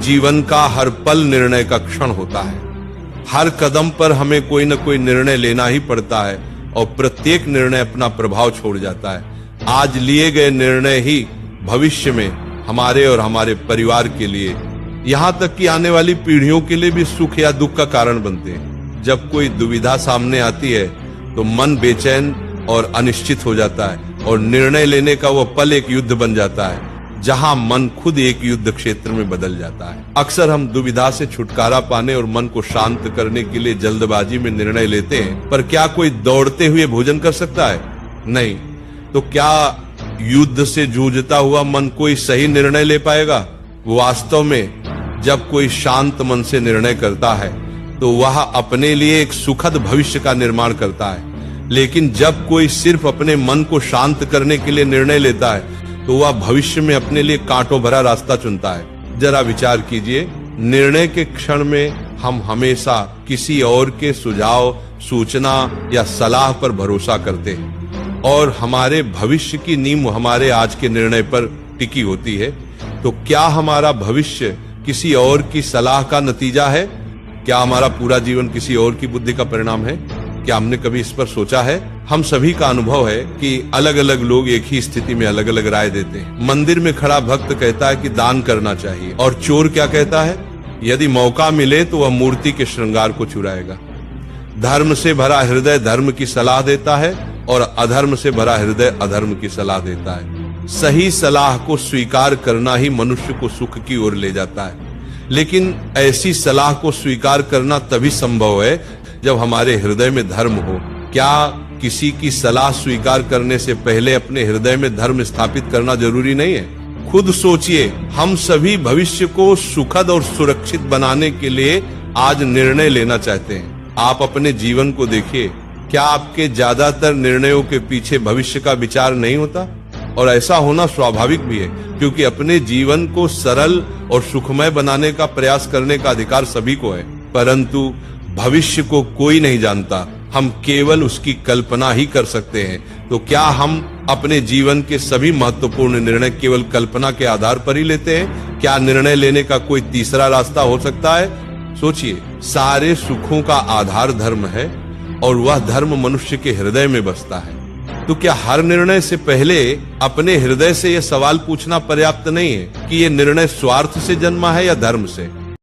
जीवन का हर पल निर्णय का क्षण होता है। हर कदम पर हमें कोई न कोई निर्णय लेना ही पड़ता है और प्रत्येक निर्णय अपना प्रभाव छोड़ जाता है। आज लिए गए निर्णय ही भविष्य में हमारे और हमारे परिवार के लिए, यहाँ तक कि आने वाली पीढ़ियों के लिए भी सुख या दुख का कारण बनते हैं। जब कोई दुविधा सामने आती है तो मन बेचैन और अनिश्चित हो जाता है और निर्णय लेने का वह पल एक युद्ध बन जाता है, जहां मन खुद एक युद्ध क्षेत्र में बदल जाता है। अक्सर हम दुविधा से छुटकारा पाने और मन को शांत करने के लिए जल्दबाजी में निर्णय लेते हैं, पर क्या कोई दौड़ते हुए भोजन कर सकता है? नहीं। तो क्या युद्ध से जूझता हुआ मन कोई सही निर्णय ले पाएगा? वास्तव में जब कोई शांत मन से निर्णय करता है तो वह अपने लिए एक सुखद भविष्य का निर्माण करता है। लेकिन जब कोई सिर्फ अपने मन को शांत करने के लिए निर्णय लेता है तो वह भविष्य में अपने लिए कांटों भरा रास्ता चुनता है। जरा विचार कीजिए, निर्णय के क्षण में हम हमेशा किसी और के सुझाव, सूचना या सलाह पर भरोसा करते हैं और हमारे भविष्य की नींव हमारे आज के निर्णय पर टिकी होती है। तो क्या हमारा भविष्य किसी और की सलाह का नतीजा है? क्या हमारा पूरा जीवन किसी और की बुद्धि का परिणाम है? क्या हमने कभी इस पर सोचा है? हम सभी का अनुभव है कि अलग अलग लोग एक ही स्थिति में अलग अलग राय देते हैं। मंदिर में खड़ा भक्त कहता है कि दान करना चाहिए, और चोर क्या कहता है? यदि मौका मिले तो वह मूर्ति के श्रृंगार को चुराएगा। धर्म से भरा हृदय धर्म की सलाह देता है और अधर्म से भरा हृदय अधर्म की सलाह देता है। सही सलाह को स्वीकार करना ही मनुष्य को सुख की ओर ले जाता है। लेकिन ऐसी सलाह को स्वीकार करना तभी संभव है जब हमारे हृदय में धर्म हो। क्या किसी की सलाह स्वीकार करने से पहले अपने हृदय में धर्म स्थापित करना जरूरी नहीं है? खुद सोचिए, हम सभी भविष्य को सुखद और सुरक्षित बनाने के लिए आज निर्णय लेना चाहते हैं। आप अपने जीवन को देखिए, क्या आपके ज्यादातर निर्णयों के पीछे भविष्य का विचार नहीं होता? और ऐसा होना स्वाभाविक भी है, क्योंकि अपने जीवन को सरल और सुखमय बनाने का प्रयास करने का अधिकार सभी को है। परंतु भविष्य को कोई नहीं जानता, हम केवल उसकी कल्पना ही कर सकते हैं। तो क्या हम अपने जीवन के सभी महत्वपूर्ण निर्णय केवल कल्पना के आधार पर ही लेते हैं? क्या निर्णय लेने का कोई तीसरा रास्ता हो सकता है? सोचिए, सारे सुखों का आधार धर्म है और वह धर्म मनुष्य के हृदय में बसता है। तो क्या हर निर्णय से पहले अपने हृदय से यह सवाल पूछना पर्याप्त नहीं है कि यह निर्णय स्वार्थ से जन्मा है या धर्म से?